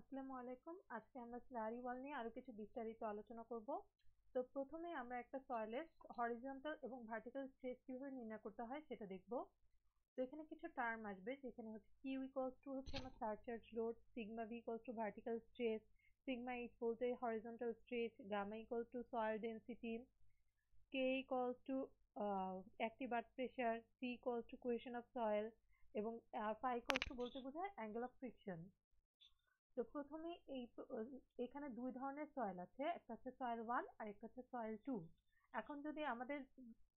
আসসালামু আলাইকুম। আজকে আমরা স্লারি ওয়াল নিয়ে আরো কিছু বিস্তারিত আলোচনা করব। তো প্রথমে আমরা একটা সয়েলের হরিজন্টাল এবং ভার্টিক্যাল স্ট্রেস কিভাবে নির্ণয় করতে হয় সেটা দেখব। তো এখানে কিছু টার্ম আসবে যেখানে হচ্ছে কিউ ইকুয়ালস টু হচ্ছে আমার surcharge load, sigma V equals to vertical stress, sigma H বলতে horizontal stress, gamma equals to soil density, K equals to active earth pressure, C equals to cohesion of soil এবং phi equals to বলতে বোঝায় angle of friction. তো প্রথমে এখানে দুই ধরনের soil আছে, একটা হচ্ছে সয়েল 1 আর একটা হচ্ছে সয়েল 2। এখন যদি আমাদের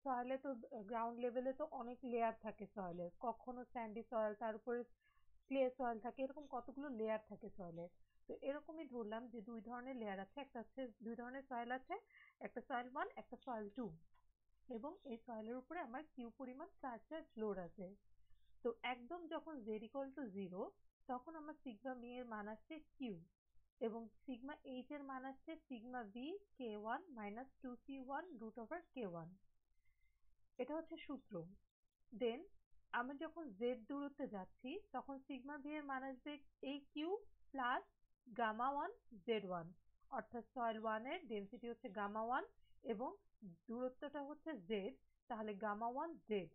সয়েলে তো গ্রাউন্ড লেভেলে তো অনেক লেয়ার থাকে সয়েলের, কখনো স্যান্ডি সয়েল, তার উপরে ক্লে সয়েল থাকে, এরকম কতগুলো লেয়ার থাকে সয়েলের। তো এরকমই ধরলাম যে দুই ধরনের লেয়ার আছে, একটা হচ্ছে দুই ধরনের সয়েল আছে, একটা সয়েল 1 একটা সয়েল 2 এবং এই সয়েলের উপরে আমার কিউ পরিমাণ সারচার্জ লোড আছে। তো একদম যখন z equal to 0 তখন আমার সিগমা বি এর মান আসছে কিউ এবং সিগমা এইচ এর মান আসছে sigma V K one minus two C one root over K one. এটা হচ্ছে সূত্র। দেন আমি যখন জেড দূরত্বে যাচ্ছি তখন সিগমা ভি এর মান আসবে এই Q plus gamma one Z one, অর্থাৎ সয়েল ওয়ান এর ডেন্সিটি হচ্ছে গামা ওয়ান এবং দূরত্বটা হচ্ছে জেড, তাহলে গামা ওয়ান জেড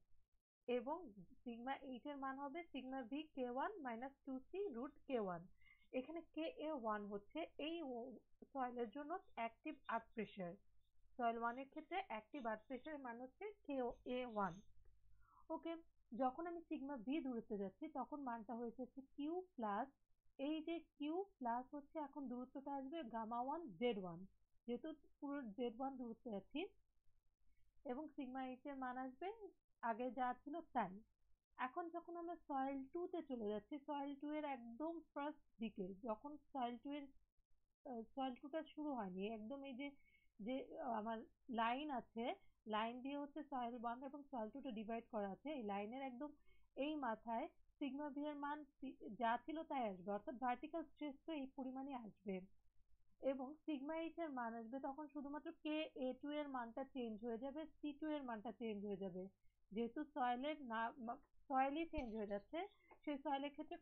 এবং সিগমা এইচ এর মান হবে sigma V K one minus two C root K one. এখানে কে এ ওয়ান হচ্ছে এই সয়েলের জন্য অ্যাক্টিভ আর্থ প্রেশার। সয়েল ওয়ানের ক্ষেত্রে অ্যাক্টিভ আর্থ প্রেশারের মান হচ্ছে কে এ ওয়ান। ওকে, যখন আমি সিগমা ভি দূরত্বে যাচ্ছি তখন মানটা হয়ে যাচ্ছে কিউ প্লাস এই যে কিউ প্লাস হচ্ছে এখন দূরত্বটা আসবে গামা ওয়ান জেড ওয়ান, যেহেতু পুরো জেড ওয়ান দূরত্বে আছি এবং সিগমা এইচ এর মান আসবে আগে যা ছিল তাই। এখন যখন আমরা সয়েল 2 তে চলে যাচ্ছি, সয়েল 2 এর একদম ফার্স্ট দিকে যখন সয়েল 2 এর সয়েল 2 টা শুরু হয়নি, একদম এই যে যে আমার লাইন আছে, লাইন দিয়ে হচ্ছে সয়েল 1 এবং সয়েল 2 টা ডিভাইড করা আছে, এই লাইনের একদম এই মাথায় সিগমা ভি এর মান যা ছিল তাই আসবে, অর্থাৎ ভার্টিক্যাল স্ট্রেস তো এই পরিমাণই আসবে এবং সিগমা এইচ এর মান আসবে তখন শুধুমাত্র কে এ টু এর মানটা চেঞ্জ হয়ে যাবে, সি টু এর মানটা চেঞ্জ হয়ে যাবে। যেহেতু সয়েলের না সয়েলই চেঞ্জ হয়ে যাচ্ছে, সেই সয়েলের ক্ষেত্রে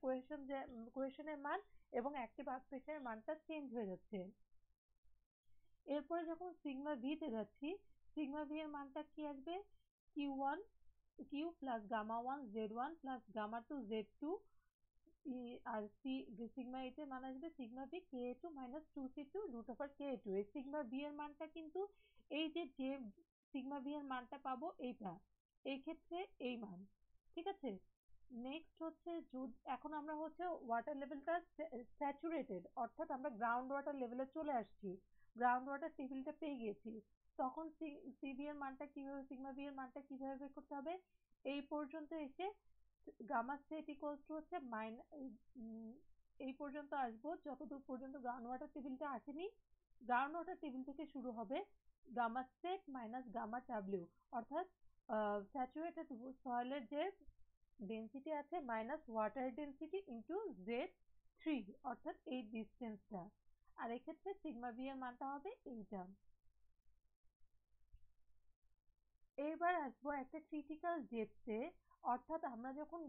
কোহেশনের মান এবং অ্যাক্টিভ আর্থ প্রেশারের মানটা চেঞ্জ হয়ে যাচ্ছে। এরপরে যখন সিগমা ভি তে যাচ্ছি, সিগমা ভি এর মানটা কি আসবে Q one Q plus gamma one Z one plus gamma two Z two আর সিগমা এইচ এর মান আসবে sigma B K two minus two C two root over K two. এই সিগমা বি এর মানটা কিন্তু এই যে যে সিগমা বি এর মানটা পাবো এইটা, এই ক্ষেত্রে এই মান, ঠিক আছে। নেক্সট হচ্ছে এখন আমরা হচ্ছে ওয়াটার লেভেলটা স্যাচুরেটেড, অর্থাৎ আমরা গ্রাউন্ড ওয়াটার লেভেলে চলে আসছি, গ্রাউন্ড ওয়াটার টেবিলটা পেয়ে গেছি। তখন সিবি এর মানটা কিভাবে, সিগমা বি এর মানটা কিভাবে বের করতে হবে, এই পর্যন্ত এসে গামা সেট ইকুয়ালস টু হচ্ছে এই পর্যন্ত আসবো যতদূর পর্যন্ত গ্রাউন্ড ওয়াটার টেবিলটা আসেনি, গ্রাউন্ড ওয়াটার টেবিল থেকে শুরু হবে gamma sat minus gamma W, অর্থাৎ স্যাচুরেটেড সয়েলের যে ডেন্সিটি আছে minus water density into Z three, অর্থাৎ এই ডিস্টেন্সটা। আর এক্ষেত্রে সিগমা বি এর মানটা হবে এইটা। এবার আসবো একটা ক্রিটিক্যাল ডেপথে, অর্থাৎ আমরা যখন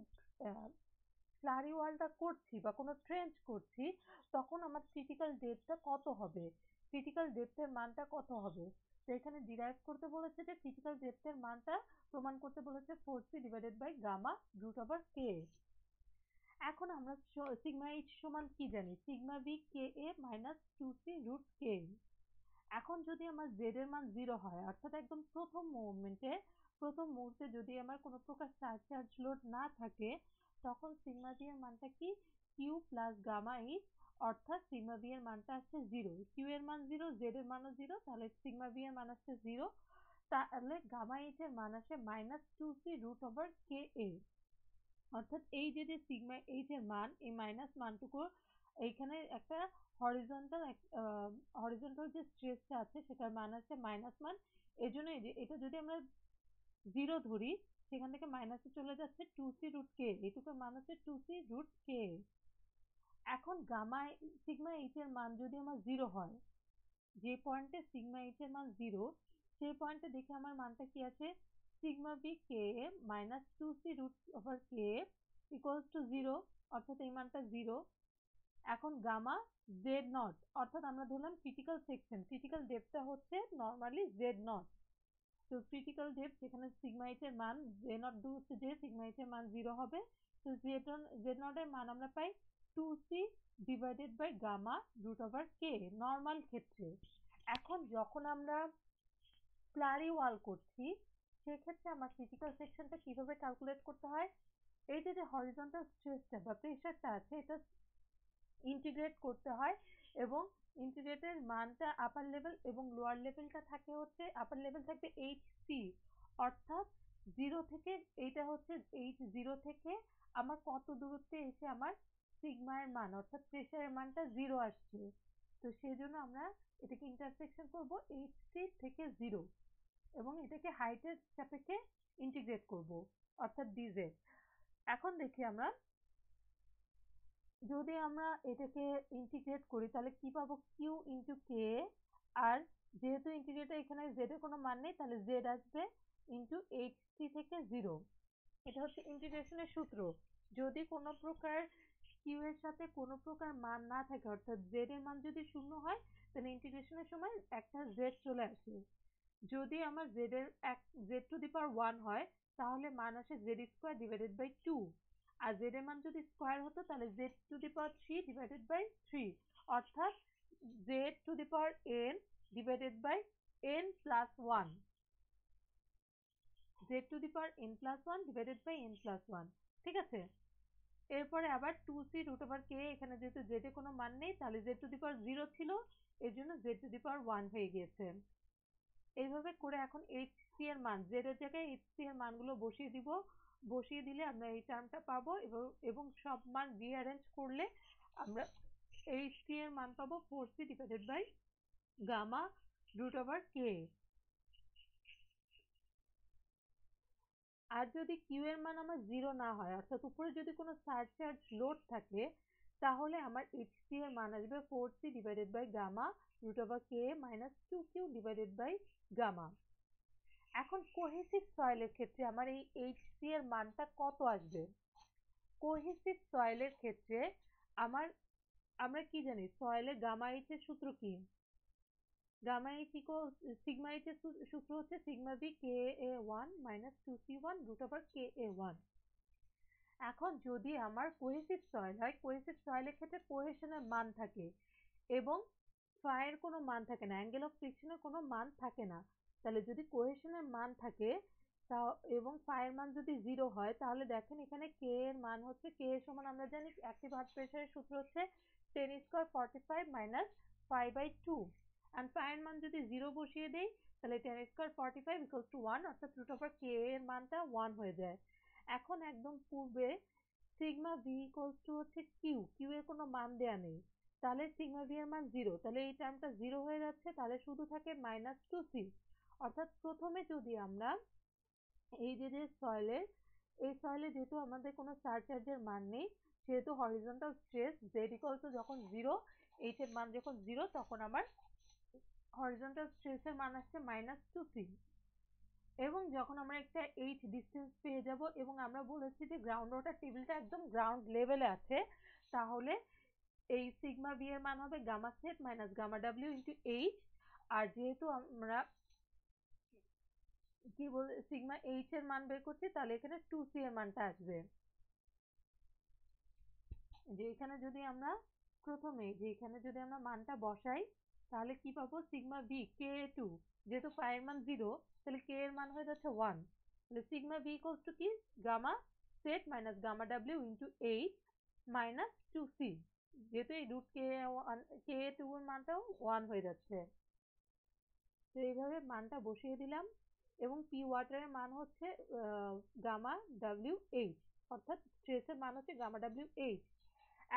স্লারি ওয়ালটা করছি বা কোনো ট্রেঞ্চ করছি তখন আমার ক্রিটিক্যাল ডেপথটা কত হবে, ক্রিটিক্যাল ডেপথের মানটা কত হবে। তো এখানে ডিরাইভ করতে বলেছে যে ক্রিটিক্যাল ডেপথের মানটা প্রমাণ করতে বলেছে 4c divided by gamma root over K. এখন আমরা সিগমা এইচ সমান কি জানি, sigma B K A minus two C root K. এখন যদি আমার জেড এর মান 0 হয়, অর্থাৎ একদম প্রথম মুহূর্তে যদি আমার কোনো প্রকার সারচার্জ লোড না থাকে, তখন সিগমা বি এর মানটা কি কিউ প্লাস গামা এইচ, অর্থাৎ সিগমা বি এর মানটা আসছে 0, কিউ এর মান 0, জেড এর মানও 0, তাহলে সিগমা বি এর মান আসছে 0, তাহলে গামা এইচ এর মান আসে minus two C root over K A. অর্থাৎ এই যে সিগমা এইচ এর মান, এই মাইনাস মানটুকু এইখানে একটা হরিজন্টাল হরিজন্টাল যে স্ট্রেসটা আছে সেটার মান আছে মাইনাস মান, এই জন্য এটা যদি আমরা 0 ধরি সেখান থেকে মাইনাসে চলে যাচ্ছে টু সি রুট কে, এইটুকুর মান হচ্ছে টু সি রুট কে। এখন সিগমা এইচ এর মান যদি আমার 0 হয়, যে পয়েন্টে সিগমা এইচ এর মান 0, সেই পয়েন্টে দেখে আমার মানটা কি আছে, sigma B K minus two C root over K equals to 0, অর্থাৎ এই মানটা 0। এখন গামা জেড নট, অর্থাৎ আমরা ধরলাম ক্রিটিক্যাল সেকশন, ক্রিটিক্যাল ডেপথটা হচ্ছে নর্মালি জেড নট। তো ক্রিটিক্যাল ডেপথ যেখানে সিগমা এইচ এর মান জে নট দূর হচ্ছে যে সিগমা এইচ এর মান 0 হবে। তো জেড নট এর মান আমরা পাই 2c divided by gamma root over K normal ক্ষেত্রে। এখন যখন আমরা স্লারি ওয়াল করছি সেক্ষেত্রে আমার ক্রিটিক্যাল সেকশনটা কিভাবে ক্যালকুলেট করতে হয়, এই যে হরিজন্টাল স্ট্রেসটা বা প্রেশারটা আছে এটা ইন্টিগ্রেট করতে হয় এবং ইন্টিগ্রেটের মানটা আপার লেভেল এবং লোয়ার লেভেলটা থাকে হচ্ছে আপার লেভেল থাকবে এইচ অর্থাৎ 0 থেকে, এইটা হচ্ছে H0 থেকে আমার কত দূরত্বে এসে আমার সিগমা এর মান অর্থাৎ প্রেশারের মানটা 0 আসছে। তো সেজন্য আমরা এটাকে ইন্টারসেকশন করব H3 থেকে 0 এবং এটাকে হাইটের সাপেক্ষে ইন্টিগ্রেট করব অর্থাৎ ডিজেড। এখন দেখি আমরা যদি আমরা এটাকে ইন্টিগ্রেট করি তাহলে কি পাবো, কিউ ইন্টু কে, আর যেহেতু ইন্টিগ্রেটর এখানে জেড এর কোনো মান নেই তাহলে জেড আসবে ইন্টু এইচ থেকে 0। এটা হচ্ছে ইন্টিগ্রেশনের সূত্র। যদি কোনো প্রকার কিউ এর সাথে কোনো প্রকার মান না থাকে অর্থাৎ জেড এর মান যদি 0 হয় তাহলে ইন্টিগ্রেশনের সময় একটা জেড চলে আসে। যদি আমার জেড এর জেড টু দি পাওয়ার 1 হয় তাহলে মান আসে জেড স্কোয়ার ডিভাইডেড বাই 2, আর জেড এর মান যদি স্কোয়ার হতো তাহলে Z to the power 3 divided by 3, অর্থাৎ Z to the power N divided by N plus 1, Z to the power N plus 1 divided by N plus 1। ঠিক আছে, এরপরে আবার 2c রুট ওভার কে, এখানে যেহেতু জেড এর কোনো মান নেই তাহলে জেড টু দি পাওয়ার 0 ছিল এর জন্য জেড টু দি পাওয়ার 1 হয়ে গিয়েছে। এইভাবে করে এখন এইচসি এর মান, জেড এর জায়গায় এইচসি এর মানগুলো বসিয়ে দিব, বসিয়ে দিলে আমরা এই টার্মটা পাবো এবং সব মান রিঅ্যারেঞ্জ করলে আমরা এইচসি এর মান পাবো 4c divided by gamma root over K. আর যদি কিউ এর মান আমার 0 না হয় অর্থাৎ উপরে যদি কোনো সারচার্জ লোড থাকে তাহলে আমার এইচসি এর মান আসবে 4c divided by gamma root over K minus 2q divided by gamma. এখন কোহেসিভ সয়েলের ক্ষেত্রে আমার এই এইচসি এর মানটা কত আসবে? কোহেসিভ সয়েলের ক্ষেত্রে আমরা কি জানি সয়েলের গামা এইচ এর সূত্র কি? Gamma H equal sigma H এর সূত্র হচ্ছে sigma V K A 1 minus 2c1 root over K A 1। এখন যদি আমার কোহেসিভ সয়েল হয়, কোহেসিভ সয়েলের ক্ষেত্রে কোহেশনের মান থাকে এবং ফায়ের কোনো মান থাকে না, অ্যাঙ্গেল অফ ফ্রিকশনের কোনো মান থাকে না। তাহলে যদি কোহেশনের মান থাকে তা এবং ফায়ের মান যদি 0 হয় তাহলে দেখেন এখানে কে এর মান হচ্ছে, কে এর সমান আমরা জানি অ্যাক্টিভ হার্ট প্রেসারের সূত্র হচ্ছে 10 স্কয়ার 45 মাইনাস 5/2, এন্ড ফায়ের মান যদি 0 বসিয়ে দেই তাহলে 10 স্কয়ার 45 ইকুয়ালস টু 1 অর্থাৎ রুট ওভার কে এর মানটা 1 হয়ে যায়। এখন একদম পূর্বে সিগমা ভি ইকুয়ালস টু হচ্ছে কিউ, কিউ এর কোনো মান দেয়া নেই তাহলে সিগমা ভি এর মান 0, তাহলে এই টার্মটা 0 হয়ে যাচ্ছে, তাহলে শুধু থাকে মাইনাস 2c। অর্থাৎ প্রথমে যদি আমরা এই যে সয়েলের, এই সয়েলে যেহেতু আমাদের কোনো সারচার্জের মান নেই সেহেতু horizontal stress Z equal to যখন 0, এইচ এর মান যখন 0 তখন আমার হরিজন্টাল স্ট্রেসের মান আসছে মাইনাস 2c। এবং যখন আমরা একটা এইচ ডিস্টেন্স পেয়ে যাব এবং আমরা বলেছি যে গ্রাউন্ড ওয়াটার টেবিলটা একদম গ্রাউন্ড লেভেলে আছে তাহলে এই সিগমা ভি এর মান হবে gamma sat minus gamma W into H. আর যেহেতু আমরা কি বল সিগমা এইচ এর মান বের করছি তাহলে এখানে 2c এর মানটা আসবে। যে এখানে যদি আমরা প্রথমে যে এখানে যদি আমরা মানটা বসাই তাহলে কি পাবো, সিগমা ভি কে 2, যেহেতু ফাই এর মান 0 তাহলে কে এর মান হয়ে যাচ্ছে 1, তাহলে সিগমা ভি ইকুয়ালস টু কি gamma sat minus gamma W into H minus 2c, যেহেতু এই রুট কে 2 এর মানটাও 1 হয়ে যাচ্ছে। তো এইভাবে মানটা বসিয়ে দিলাম এবং পি ওয়াটারের মান হচ্ছে গামা ডাব্লিউ এইচ, অর্থাৎ স্ট্রেসের মান হচ্ছে গামা ডাব্লিউ এইচ।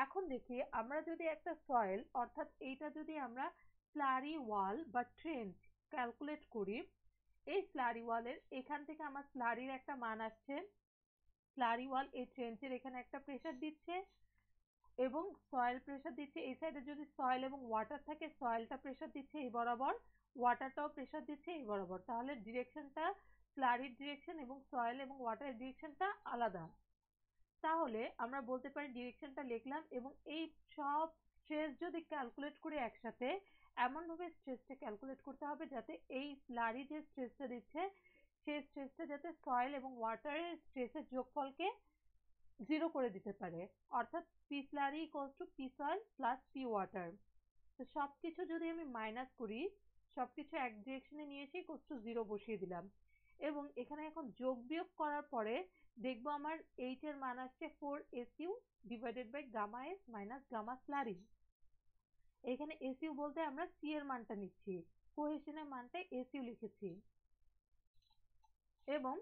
এখন দেখি আমরা যদি একটা সয়েল অর্থাৎ এইটা যদি আমরা স্লারি ওয়াল বা ট্রেন্চ ক্যালকুলেট করি, এই স্লারি ওয়ালের এখান থেকে আমার স্লারির একটা মান আসছে, স্লারি ওয়াল এই ট্রেন্চের এখানে একটা প্রেসার দিচ্ছে এবং সয়েল প্রেসার দিচ্ছে, এই সাইডে যদি সয়েল এবং ওয়াটার থাকে সয়েলটা প্রেসার দিচ্ছে এই বরাবর, ওয়াটারটাও প্রেসার দিচ্ছে এই বরাবর, তাহলে ডিরেকশনটা স্লারির ডিরেকশন এবং সয়েল এবং ওয়াটারের ডিরেকশনটা আলাদা। তাহলে আমরা বলতে পারি ডিরেকশনটা লিখলাম এবং এই সব স্ট্রেস যদি ক্যালকুলেট করি একসাথে এমনভাবে স্ট্রেসটা ক্যালকুলেট করতে হবে যাতে এই স্লারি যে স্ট্রেসটা দিচ্ছে সেই স্ট্রেসটা যাতে সয়েল এবং ওয়াটারের স্ট্রেসের যোগফলকে জিরো করে দিতে পারে, অর্থাৎ P slurry equals two P soil plus P water. তো সবকিছু যদি আমি মাইনাস করি, সবকিছু এক ডিরেকশনে নিয়ে এসে ইকুয়ালস টু জিরো বসিয়ে দিলাম এবং এখানে এখন যোগ বিয়োগ করার পরে দেখবো আমার এইচ এর মান আসছে 4 SU divided by gamma S minus gamma slurry. এখানে এসইউ বলতে আমরা সি এর মানটা নিচ্ছি, কোহেশনের মানটা এসইউ লিখেছি। এবং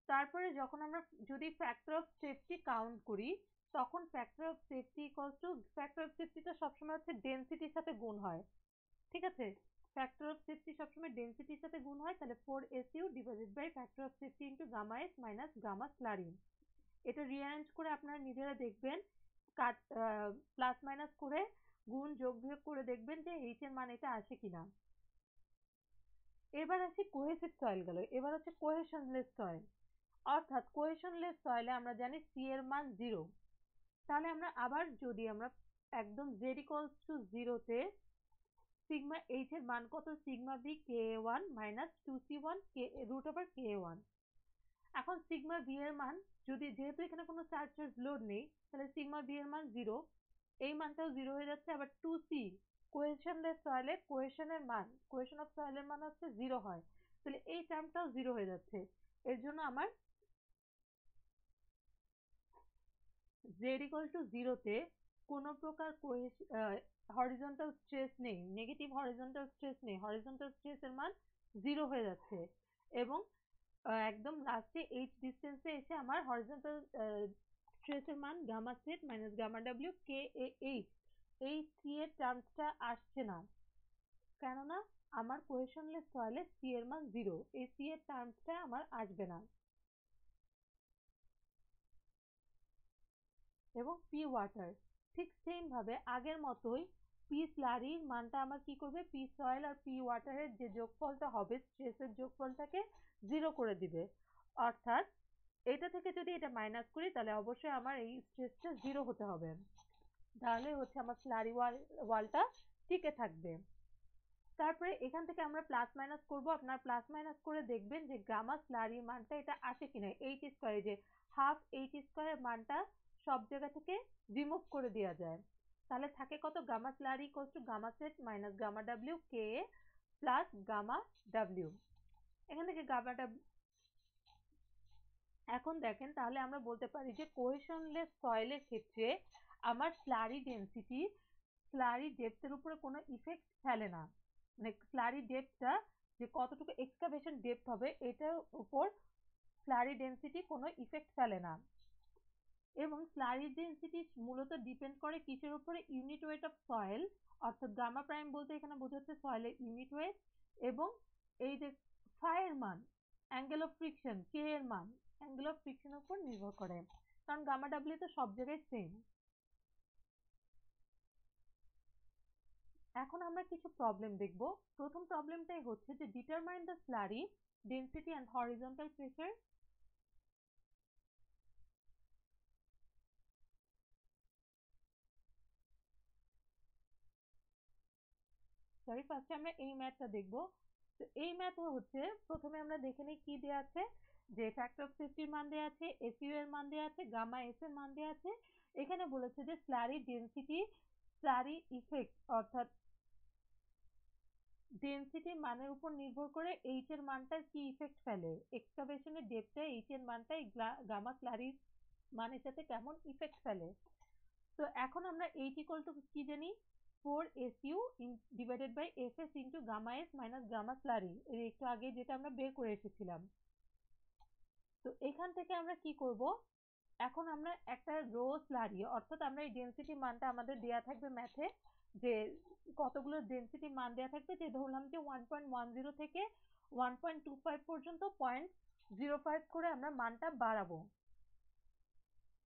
তারপরে যখন আমরা যদি ফ্যাক্টর অফ সেফটি কাউন্ট করি তখন factor of safety equals to, factor of সেফটিটা সবসময় হচ্ছে ডেন্সিটির সাথে গুণ হয়, ঠিক আছে? ফ্যাক্টর অফ সেফটি সবসময় ডেন্সিটির সাথে গুণ হয়, তাহলে 4 SU divided by factor of safety into gamma S minus gamma slurry. এটা রিঅ্যারেঞ্জ করে আপনারা নিজেরা দেখবেন, কাট প্লাস মাইনাস করে গুণ যোগ বিয়োগ করে দেখবেন যে এইচ এর মান এটা আসে কিনা। এবার আসি কোহেসিভ সয়েল গেল, এবার হচ্ছে কোহেশনলেস সয়েল। অর্থাৎ কোহেশনলেস সয়েলে আমরা জানি সি এর মান 0। তাহলে আমরা আবার যদি আমরা একদম z ইকুয়ালস টু 0 তে সিগমা এইচ এর মান কত, sigma B K A 1 minus 2c1 K root over K A 1। এখন সিগমা বি এর মান যদি, যেহেতু এখানে কোনো চার্জ লোড নেই, তাহলে সিগমা বি এর মান 0, এই মানটাও 0 হয়ে যাচ্ছে। আবার 2c কোহেশনলেস সয়েলে কোহেশনের মান, কোহেশন অফ সয়েলের মান হচ্ছে 0 হয়, তাহলে এই টার্মটাও 0 হয়ে যাচ্ছে। এর জন্য আমার z ইকুয়াল টু 0 তে কোনো প্রকার হরিজন্টাল স্ট্রেস নেই, নেগেটিভ হরিজন্টাল স্ট্রেস নেই, হরিজন্টাল স্ট্রেসের মান 0 হয়ে যাচ্ছে। এবং একদম লাস্টে এইচ ডিস্টেন্সে এসে আমার হরিজন্টাল স্ট্রেসের মান gamma sat minus gamma W K A H, এই সি এর টার্মসটা আসছে না, কেননা আমার কোহেশনলেস সয়েলে সি এর মান 0, এই সি এর টার্মসটা আমার আসবে না। এবং পি ওয়াটার ঠিক সেম ভাবে আগের মতোই পি স্লারির মানটা আমার কি করবে, পি সয়েল আর পি ওয়াটারের যে যোগফলটা হবে স্ট্রেসের যোগফলটাকে 0 করে দিবে। অর্থাৎ এটা থেকে যদি এটা মাইনাস করি তাহলে অবশ্যই আমার এই স্ট্রেসটা 0 হতে হবে, তাহলে হচ্ছে আমার স্লারি ওয়ালটা টিকে থাকবে। তারপরে এখান থেকে আমরা প্লাস মাইনাস করব, আপনার প্লাস মাইনাস করে দেখবেন যে গামা স্লারি মানটা এটা আসে কিনা, এইচ স্কয়ারে যে হাফ এইচ স্কয়ার মানটা সব জায়গা থেকে রিমুভ করে দেওয়া যায়, তাহলে থাকে কত, gamma slurry equals to gamma sat minus gamma W K plus gamma W. এখান থেকে গামা ডাব্লিউ, এখন দেখেন তাহলে আমরা বলতে পারি যে কোহেশনলেস সয়েলের ক্ষেত্রে আমার স্লারি ডেনসিটি স্লারি ডেপথের উপরে কোনো ইফেক্ট ফেলে না, মানে স্লারি ডেপথটা যে কতটুকু এক্সকাভেশন ডেপথ হবে এটার উপর স্লারি ডেনসিটি কোনো ইফেক্ট ফেলে না। এবং স্লারি ডেনসিটি মূলত ডিপেন্ড করে কিসের উপরে, ইউনিট ওয়েট অফ সয়েল, অর্থাৎ গামা প্রাইম বলতে এখানে বোঝাচ্ছে সয়েলের ইউনিট ওয়েট, এবং এই যে ফায়ের মান, অ্যাঙ্গেল অফ ফ্রিকশন কে এর মান অ্যাঙ্গেল অফ ফ্রিকশনের উপর নির্ভর করে, কারণ গামা ডাব্লিউ তো সব জায়গায় সেম। এখন আমরা কিছু প্রবলেম দেখব। প্রথম প্রবলেমটাই হচ্ছে যে determine the slurry density and horizontal pressure. Sorry, ফার্স্টে আমরা এই ম্যাথটা দেখব। তো এই ম্যাথে হচ্ছে প্রথমে আমরা দেখে নিই কি দেওয়া আছে, যে ফ্যাক্টর অফ সেফটির মান দেওয়া আছে, এসইউ এর মান দেওয়া আছে, গামা এস এর মান দেওয়া আছে। এখানে বলেছে যে স্লারি ডেনসিটি, স্লারি ইফেক্ট অর্থাৎ ডেনসিটি মানের উপর নির্ভর করে এইচ এর মানটার কি ইফেক্ট ফেলে, এক্সকাভেশনের ডেপথে এইচ এর মানটা গামা স্লারির মানের সাথে কেমন ইফেক্ট ফেলে। তো এখন আমরা এইচ ইকুয়াল টু কি জানি, 4 SU divided by FS into gamma S minus gamma slurry, এর একটু আগে যেটা আমরা বের করে এসেছিলাম। তো এখান থেকে আমরা কি করব, এখন আমরা একটা রো স্লারি, অর্থাৎ আমরা এই ডেনসিটি মানটা আমাদের দেয়া থাকবে ম্যাথে, যে কতগুলো ডেনসিটি মান দেয়া থাকবে, যে ধরলাম যে 1.10 থেকে 1.25 পর্যন্ত 0.05 করে আমরা মানটা বাড়াবো।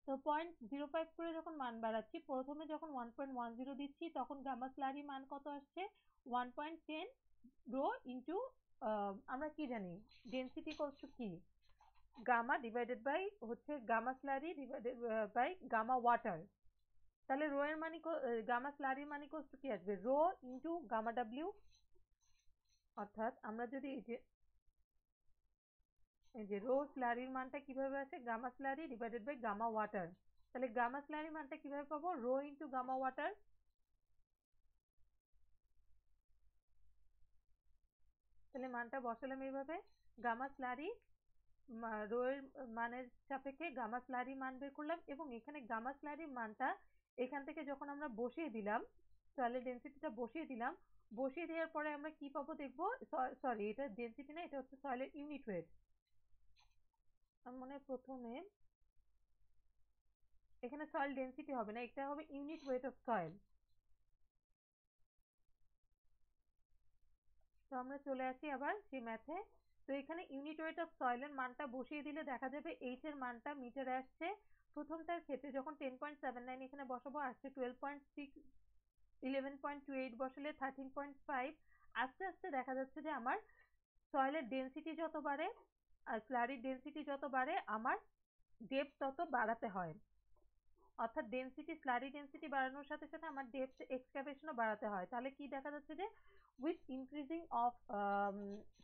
তো 0.05 করে যখন মান বাড়াচ্ছি, প্রথমে যখন 1.10 দিচ্ছি তখন গামা স্লারি মান কত আসছে, 1.10 রো ইন্টু আমরা কি জানি ডেনসিটি ইকুয়ালস টু কি, গামা ডিভাইডেড বাই হচ্ছে gamma slurry divided by gamma water. তাহলে রো এর মানে গামা স্লারির মানে কি আসবে, রো ইন্টু গামা ডাব্লিউ। অর্থাৎ আমরা যদি এই যে রো স্লারির মানটা কিভাবে আছে, gamma slurry divided by gamma water. তাহলে গামা স্লারির মানটা কিভাবে পাবো, রো ইন্টু গামা ওয়াটার। তাহলে মানটা বসালাম এইভাবে, গামা স্লারি রো এর মানের সাপেক্ষে গামা স্লারি মান বের করলাম, এবং এখানে গামা স্লারির মানটা এখান থেকে যখন আমরা বসিয়ে দিলাম, সয়েলের ডেনসিটিটা বসিয়ে দিলাম, বসিয়ে দেওয়ার পরে আমরা কি পাবো দেখবো, সরি এটা ডেনসিটি না, এটা হচ্ছে সয়েলের ইউনিট ওয়েট। মানে প্রথমে এখানে সয়েল ডেনসিটি হবে না, এটা হবে ইউনিট ওয়েট অফ সয়েল। তো আমরা চলে আসি আবার সেই ম্যাথে। তো এখানে ইউনিট ওয়েট অফ সয়েলের মানটা বসিয়ে দিলে দেখা যাবে এইচ এর মানটা মিটারে আসছে। প্রথমটার ক্ষেত্রে যখন 10.79 এখানে বসাবো, আসছে 12.6, 11.28 বসালে 13.5। আস্তে আস্তে দেখা যাচ্ছে যে আমার সয়েলের ডেনসিটি যত বাড়ে আর স্লারির ডেনসিটি যত বাড়ে, আমার ডেপথ তত বাড়াতে হয়। অর্থাৎ ডেনসিটি, স্লারি ডেনসিটি বাড়ানোর সাথে সাথে আমার ডেপথ এক্সকাভেশনও বাড়াতে হয়। তাহলে কি দেখা যাচ্ছে যে with increasing of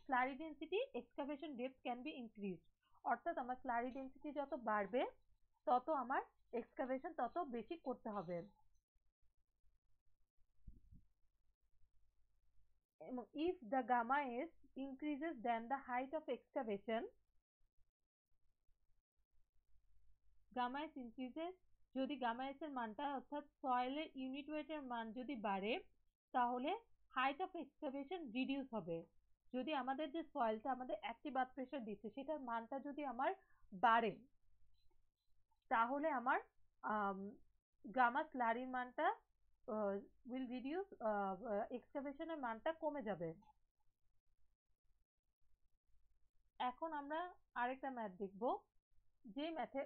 slurry density excavation depth can be increased। অর্থাৎ আমার স্লারি ডেনসিটি যত বাড়বে তত আমার এক্সকাভেশন তত বেশি করতে হবে। এবং if the gamma s increases than the height of excavation, gamma S increases, যদি গামা এস এর মানটা অর্থাৎ সয়েলের ইউনিট ওয়েটের মান যদি বাড়ে, তাহলে হাইট অফ এক্সকাভেশন রিডিউস হবে। যদি আমাদের যে সয়েলটা আমাদের অ্যাক্টিভ আর্থ প্রেশার দিচ্ছে সেটার মানটা যদি আমার বাড়ে, তাহলে আমার গামা স্লারির মানটা উইল রিডিউস, এক্সকাভেশনের মানটা কমে যাবে। এখন আমরা আরেকটা ম্যাথ দেখবো, যে ম্যাথে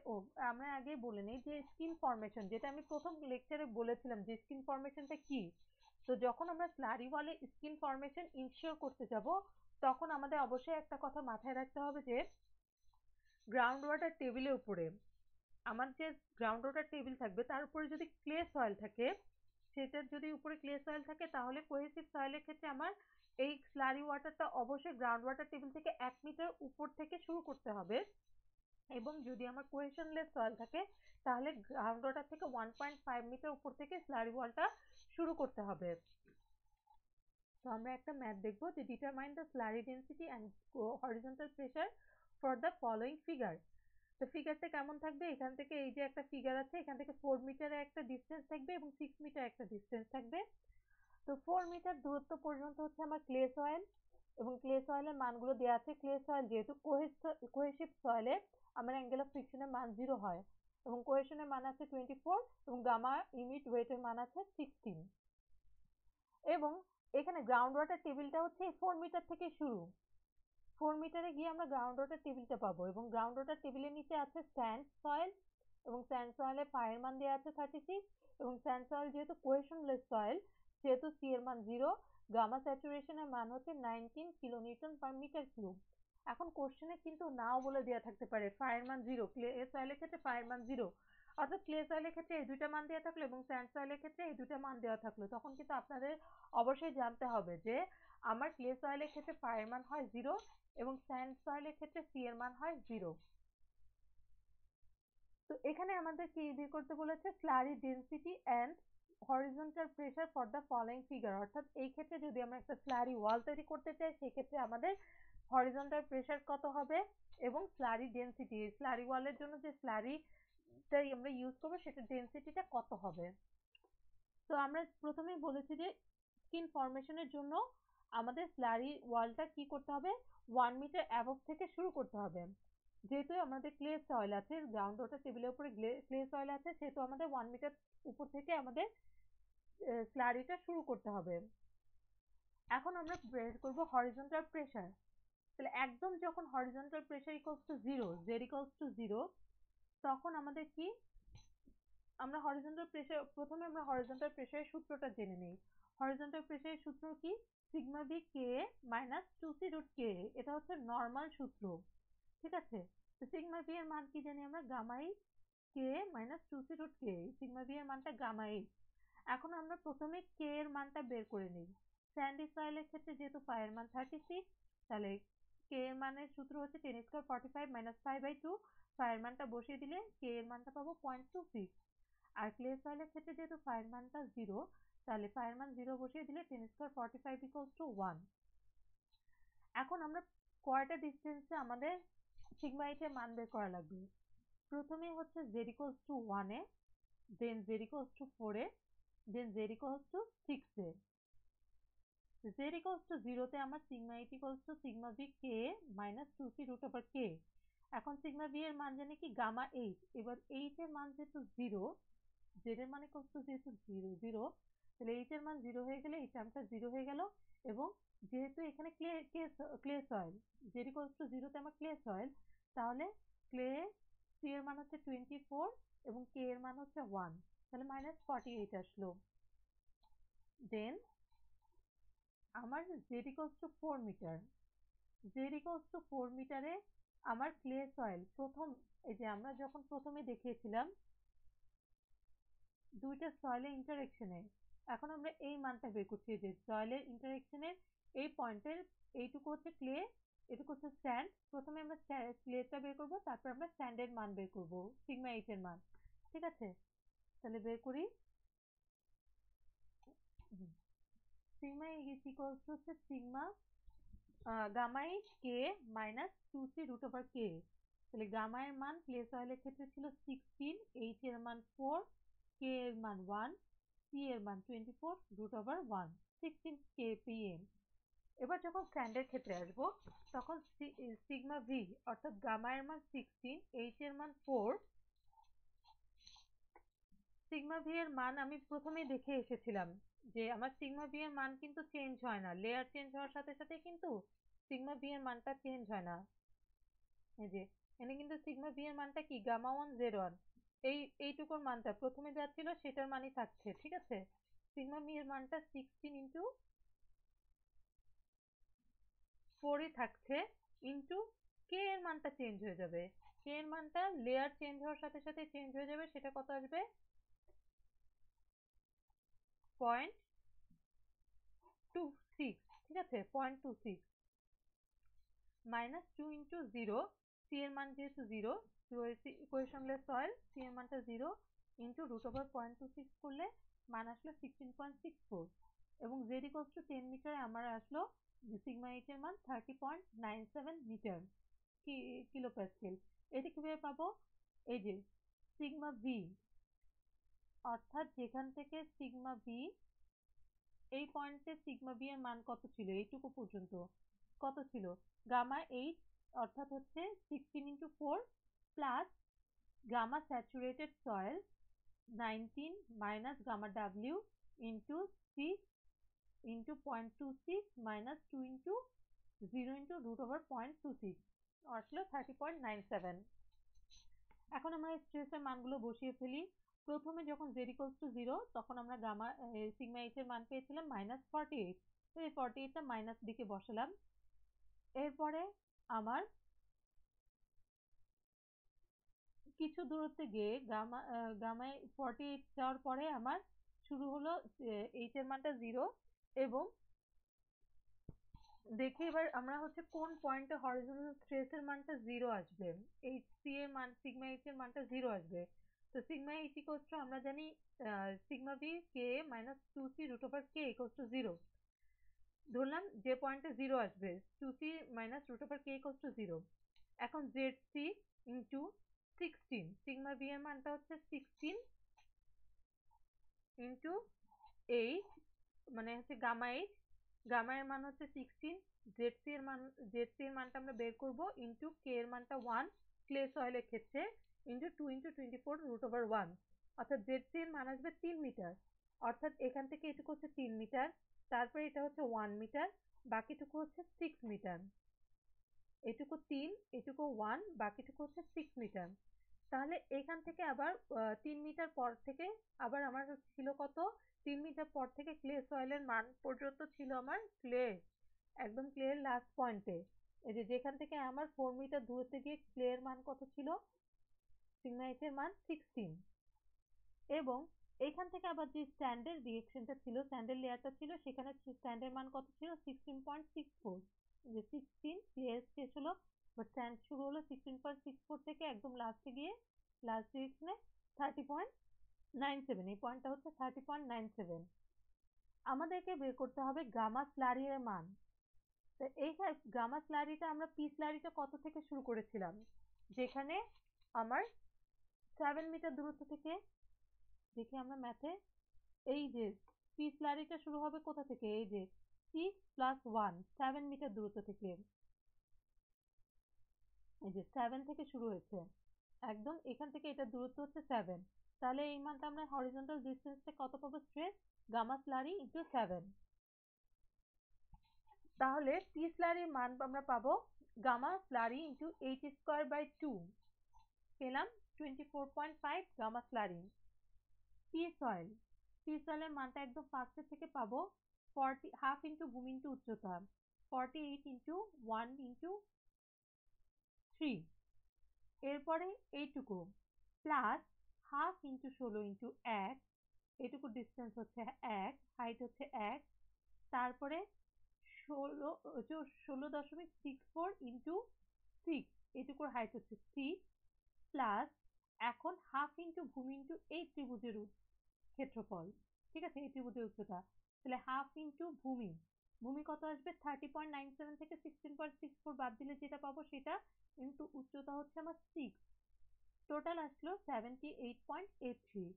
আমরা আগে বলে নিই যে স্কিন ফর্মেশন, যেটা আমি প্রথম লেকচারে বলেছিলাম যে স্কিন ফর্মেশনটা কি। তো যখন আমরা স্লারি ওয়ালে স্কিন ফর্মেশন ইনশিওর করতে যাব, তখন আমাদের অবশ্যই একটা কথা মাথায় রাখতে হবে যে গ্রাউন্ড ওয়াটার টেবিলের উপরে আমার যে গ্রাউন্ড ওয়াটার টেবিল থাকবে তার উপরে যদি ক্লে সয়েল থাকে, সেটার যদি উপরে ক্লে সয়েল থাকে, তাহলে কোহেসিভ সয়েলের ক্ষেত্রে আমার এই স্লারি ওয়াটারটা অবশ্যই গ্রাউন্ড ওয়াটার টেবিল থেকে 1 মিটার উপর থেকে শুরু করতে হবে। এবং যদি আমার কোহেশনলেস সয়েল থাকে, তাহলে গ্রাউন্ড ওয়াটার থেকে 1.5 মিটার উপর থেকে স্লারি ওয়ালটা শুরু করতে হবে। তো আমরা একটা ম্যাথ দেখবো যে determine the slurry density and horizontal pressure for the following figure. তো ফিগারটা কেমন থাকবে, এখান থেকে এই যে একটা ফিগার আছে, এখান থেকে 4 মিটারের একটা ডিস্টেন্স থাকবে এবং 6 মিটার একটা ডিস্টেন্স থাকবে। তো 4 মিটার দূরত্ব পর্যন্ত হচ্ছে আমার ক্লে সয়েল, এবং ক্লে সয়েলের মানগুলো দেওয়া আছে। ক্লে সয়েল যেহেতু কোহেসিভ সয়েলে আমার অ্যাঙ্গেল অফ ফ্রিকশনের মান 0 হয়, এবং কোহেশনের মান আছে 24, এবং গামা ইউনিট ওয়েটের মান আছে 16। এবং এখানে গ্রাউন্ড ওয়াটার টেবিলটা হচ্ছে 4 মিটার থেকে শুরু। 4 মিটারে গিয়ে আমরা গ্রাউন্ড ওয়াটার টেবিলটা পাবো, এবং গ্রাউন্ড ওয়াটার টেবিলের নিচে আছে স্যান্ড সয়েল, এবং স্যান্ড সয়েলে পায়ের মান দেওয়া আছে 36, এবং স্যান্ড সয়েল যেহেতু কোহেশনলেস সয়েল সেহেতু সি এর মান 0, গামা স্যাচুরেশনের মান হচ্ছে 19 কিলোনিউটন পার মিটার কিউব। এখন কোশ্চেনে কিন্তু নাও বলে দেওয়া থাকতে পারে ফায়ার মান 0, ক্লে সয়েলের ক্ষেত্রে ফায়ার মান 0। অর্থাৎ ক্লে সয়েলের ক্ষেত্রে এই দুইটা মান দেওয়া থাকলো এবং স্যান্ড সয়েলের ক্ষেত্রে এই দুইটা মান দেওয়া থাকলো, তখন কিন্তু আপনাদের অবশ্যই জানতে হবে যে আমার ক্লে সয়েলের ক্ষেত্রে ফায়ার মান হয় 0 এবং স্যান্ড সয়েলের ক্ষেত্রে সি এর মান হয় 0। তো এখানে আমাদের কি বের করতে বলেছে, slurry density and horizontal pressure for the following figure. অর্থাৎ এই ক্ষেত্রে যদি আমরা একটা স্লারি ওয়াল তৈরি করতে চাই, সেক্ষেত্রে আমাদের হরিজন্টাল প্রেসার কত হবে এবং স্লারি ডেনসিটি, স্লারি ওয়ালের জন্য যে স্লারিটাই আমরা ইউজ করবো সেটার ডেনসিটিটা কত হবে। তো আমরা প্রথমেই বলেছি যে স্কিন ফর্মেশনের জন্য আমাদের স্লারি ওয়ালটা কি করতে হবে, 1 মিটার অ্যাবভ থেকে শুরু করতে হবে। যেহেতু আমাদের ক্লে সয়েল আছে, গ্রাউন্ড ওয়াটার টেবিলের উপরে ক্লে সয়েল আছে, সেহেতু আমাদের 1 মিটার উপর থেকে আমাদের স্লারিটা শুরু করতে হবে। এখন আমরা বের করব হরিজন্টাল প্রেসার। তাহলে একদম যখন horizontal pressure equals to 0, Z equals to 0, তখন আমাদের কি, আমরা হরিজন্টাল প্রেসার, প্রথমে আমরা হরিজন্টাল প্রেসারের সূত্রটা জেনে নেই। হরিজন্টাল প্রেসারের সূত্র কি, sigma B K minus 2c root কে, এটা হচ্ছে নর্মাল সূত্র। ঠিক আছে, তো সিগমা ভি এর মান কি জানি আমরা, gamma H K minus 2c root K. Sigma V এর মানটা গামা এইচ। এখন আমরা প্রথমে কে এর মানটা বের করে নিই। স্যান্ডি সয়েলের ক্ষেত্রে যেহেতু পাই এর মান 36, তাহলে কে এর মানের সূত্র হচ্ছে 10 স্কয়ার 45 মাইনাস 5/2। পাই এর মানটা বসিয়ে দিলে কে এর মানটা পাবো 0.26। আর ক্লে সয়েলের ক্ষেত্রে যেহেতু পাই এর মানটা 0, তাহলে পাই এর মান 0 বসিয়ে দিলে 10 স্কয়ার 45 ইকুয়ালস টু 1। এখন আমরা কয়টা ডিস্টেন্সে আমাদের সিগমা এইচ এর মান বের করা লাগবে? প্রথমে হচ্ছে z ইকুয়ালস টু 1 এ, দেন z ইকুয়ালস টু 4 এ, দেন z ইকুয়ালস টু 6 এ। z ইকুয়ালস টু 0 তে আমার sigma H equals to sigma V K minus 2c root over K. এখন সিগমা ভি এর মান জানি কি গামা এইচ। এবার এইচ এর মান যেহেতু 0, z এর মান ইকুয়ালস টু যেহেতু 0, তাহলে এইচ এর মান 0 হয়ে গেলে এই টার্মটা 0 হয়ে গেল। এবং যেহেতু এখানে clay soil, z equals to 0 তে আমার ক্লে সয়েল, তাহলে ক্লে সি এর মান হচ্ছে 24 এবং কে এর মান হচ্ছে 1, তাহলে মাইনাস 48 আসলো। দেন আমার z equals to 4 metre. z equals to 4 মিটারে আমার ক্লে সয়েল প্রথম, এই যে আমরা যখন প্রথমে দেখিয়েছিলাম দুইটা সয়েলের ইন্টারেকশনে, এখন আমরা এই মানটা বের করছি যে সয়েলের ইন্টারেকশনের এই পয়েন্টের এইটুকু হচ্ছে ক্লে, এটুকু হচ্ছে স্যান্ড। প্রথমে আমরা ক্লেটা বের করব, তারপর আমরা স্যান্ডের মান বের করব, সিগমা এইচ এর মান। ঠিক আছে, তাহলে বের করি। সিগমা এইচ ইকুয়ালস টু হচ্ছে sigma gamma H K minus 2c root over K. তাহলে গামা এর মান ক্লে সয়েলের ক্ষেত্রে ছিল 16, এইচ এর মান 4, কে এর মান 1, সি এর মান 24 রুট ওভার 1, 16 kpm। এবার যখন স্যান্ডের ক্ষেত্রে আসবো, তখন সিগমা ভি অর্থাৎ গামা এর মান 16, এইচ এর মান 4। সিগমা ভি এর মান আমি প্রথমেই দেখে এসেছিলাম যে আমার সিগমা ভি এর মান কিন্তু চেঞ্জ হয় না, লেয়ার চেঞ্জ হওয়ার সাথে সাথে কিন্তু সিগমা ভি এর মানটা চেঞ্জ হয় না। এই যে এখানে কিন্তু সিগমা ভি এর মানটা কি গামা 1 জেড 1, এইটুকুর মানটা প্রথমে যা ছিল সেটার মানই থাকছে। ঠিক আছে, সিগমা ভি এর মানটা 16 ইন্টু 4 ই থাকছে, ইন্টু কে এর মানটা চেঞ্জ হয়ে যাবে। কে এর মানটা লেয়ার চেঞ্জ হওয়ার সাথে সাথে চেঞ্জ হয়ে যাবে, সেটা কত আসবে? 0.26। ঠিক আছে, 0.26 মাইনাস 2 ইন্টু 0, সি এর মান যেহেতু 0, ইকুয়েশনলেস সয়েল, সি এর মানটা 0 ইন্টু রুট ওভার 0.26 করলে মান আসলো 16.64। এবং জেড ইকুয়ালস টু 10 মিটারে আমার আসলো সিগমা এইচ এর মান 30.97 মিটার কিলো প্যাসকেল। এটা কিভাবে পাবো? এই যে সিগমা ভি, অর্থাৎ যেখান থেকে সিগমা ভি, এই পয়েন্টে সিগমা ভি এর মান কত ছিল এইটুকু পর্যন্ত, কত ছিল? গামা এইচ অর্থাৎ হচ্ছে 16 into 4 plus gamma saturated soil 19 minus gamma W into 6 into 0.26 minus 2 into 0 into root over 0.26 আসলো 30.97। এখন আমরা স্ট্রেসের মানগুলো বসিয়ে ফেলি। প্রথমে যখন z ইকুয়ালস টু 0, তখন আমরা গামা সিগমা এইচ এর মান পেয়েছিলাম -48। তো এই 48টা মাইনাস দিকে বসালাম। এরপরে আমার কিছু দূরত্বে গিয়ে গামায় 48 যাওয়ার পরে আমার শুরু হলো এইচ এর মানটা 0, এবং দেখি এবার আমরা হচ্ছে কোন পয়েন্টে হরিজন্টাল স্ট্রেসের মানটা 0 আসবে। এইচ সি এর মান, সিগমা এইচ এর মানটা 0 আসবে। তো সিগমা এইচ ইকুয়ালস টু আমরা জানি sigma V K minus 2c root over K equals to 0। ধরলাম যে পয়েন্টে 0 আসবে, 2c minus root over K equals to 0। এখন Z C into 16, sigma V এর মানটা হচ্ছে 16 ইন্টু এইচ, মানে হচ্ছে গামা এইচ, গামা এর মান হচ্ছে 16, জেডসি এর মান, জেডসি এর মানটা আমরা বের করব ইন্টু কে এর মানটা 1 ক্লে সয়েলের ক্ষেত্রে ইন্টু 2 ইন্টু 24 রুট ওভার 1, অর্থাৎ জেডসি এর মান আসবে 3 মিটার। অর্থাৎ এখান থেকে এটুকু হচ্ছে 3 মিটার, তারপরে এটা হচ্ছে 1 মিটার, বাকিটুকু হচ্ছে 6 মিটার। এটুকু 3, এটুকু 1, বাকিটুকু হচ্ছে 6 মিটার। তাহলে এখান থেকে আবার 3 মিটার পর থেকে আবার আমার ছিল কত? 3 মিটার পর থেকে ক্লে সয়েলের মান পর্যন্ত ছিল আমার ক্লে, একদম ক্লে লাস্ট পয়েন্টে এই যে যেখান থেকে আমার 4 মিটার দূরত্বে গিয়ে ক্লের মান কত ছিল, সিগমা এইচ এর মান 16, এবং এইখান থেকে আবার যে স্ট্যান্ডের রিয়েকশনটা ছিল, স্ট্যান্ডের লেয়ারটা ছিল, সেখানে স্ট্যান্ডের মান কত ছিল 16.64, যে 16 ক্লিয়ার শেষ হলো বা স্ট্যান্ড শুরু হলো 16.64 থেকে একদম লাস্টে গিয়ে লাস্ট রিয়েকশনে 30.97, এই পয়েন্টটা হচ্ছে 30.97। আমাদেরকে বের করতে হবে গামা স্লারি এর মান। তো এই গামা স্লারিটা আমরা পি স্লারিটা কত থেকে শুরু করেছিলাম, যেখানে আমার 7 মিটার দূরত্ব থেকে, দেখি আমরা ম্যাথে, এই যে পি স্লারিটা শুরু হবে কোথা থেকে, এই যে 6 প্লাস 1 7 মিটার দূরত্ব থেকে, এই যে 7 থেকে শুরু হয়েছে, একদম এখান থেকে এটা দূরত্ব হচ্ছে 7। তাহলে এই মানটা আমরা হরিজন্টাল ডিসটেন্সটা কত পাবো, স্ট্রেস গামা স্লারি ইনটু 7। তাহলে পি স্লারির মান আমরা পাবো gamma slurry into H square by 2, পেলাম 24.5 gamma slurry. P soil, P সয়েলের মানটা একদম ফার্স্টের থেকে পাবো 40 হাফ ইন্টু ভূমি ইন্টু উচ্চতা 48 ইন্টু 1 ইন্টু 3, এরপরে এইটুকু প্লাস হাফ ইন্টু 16 ইন্টু 1, এইটুকু ডিস্টেন্স হচ্ছে 1, হাইট হচ্ছে 1, তারপরে 16.64 ইন্টু 6, এইটুকুর হাইট হচ্ছে 6, প্লাস এখন হাফ ইন্টু ভূমি ইন্টু এই ত্রিভুজের ক্ষেত্রফল, ঠিক আছে, এই ত্রিভুজের উচ্চতা, তাহলে হাফ ইন্টু ভূমি, ভূমি কত আসবে 30.97 থেকে 16.64 বাদ দিলে যেটা পাবো সেটা, ইন্টু উচ্চতা হচ্ছে আমার 6, টোটাল আসলো 78.83,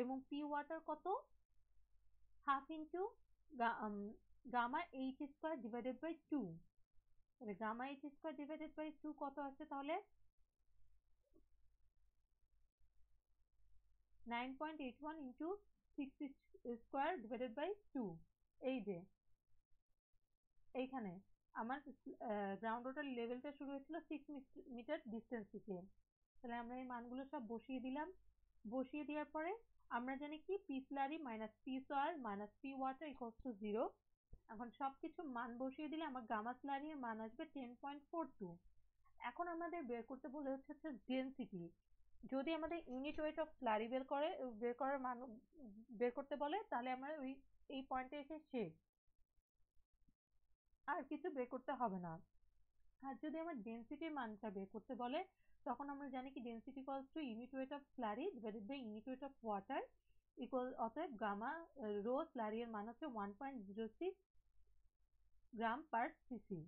এবং পি ওয়াটার কত, half into gamma H square divided by 2, তাহলে gamma H square divided by 2 কত আসছে, তাহলে 9.81 ইন্টু 6 স্কোয়ার ডিভাইডেড বাই 2। এই যে এইখানে আমার গ্রাউন্ড ওয়াটার লেভেলটা শুরু হয়েছিল 6 মিটার ডিস্টেন্স থেকে, তাহলে আমরা এই মানগুলো সব বসিয়ে দিলাম। বসিয়ে দেওয়ার পরে আমরা জানি কি P slurry minus P soil minus P water equals to 0। এখন সবকিছু মান বসিয়ে দিলে আমার গামা স্লারি এর মান আসবে 10.42। এখন আমাদের বের করতে বলে হচ্ছে ডেনসিটি। যদি আমাদের ইউনিট ওয়েট অফ স্লারি বের করার মান বের করতে বলে, তাহলে আমরা এই পয়েন্টে এসে শেষ, আর কিছু বের করতে হবে না। আর যদি আমার ডেনসিটির মানটা বের করতে বলে, তখন আমরা জানি কি density equals to unit weight of slurry divided by unit weight of water equal, অতএব গামা রো স্লারি এর মান হচ্ছে 1.06 গ্রাম পার সিসি।